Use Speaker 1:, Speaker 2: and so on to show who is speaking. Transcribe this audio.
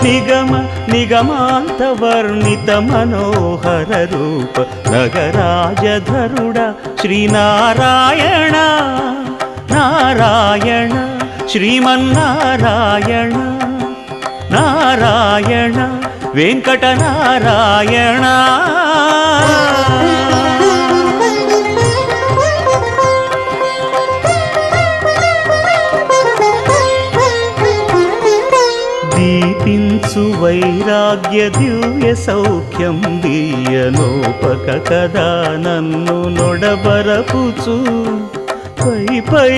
Speaker 1: నిగమ నిగమాంత వర్ణిత మనోహర రూప నగరాజధరుడ శ్రీనారాయణ నారాయణ శ్రీమన్నారాయణ నారాయణ వెంకటనారాయణ. దీపించు వైరాగ్య దివ్య సౌఖ్యం దీయనోపక కదా నన్ను నొడబరపుచు పై పై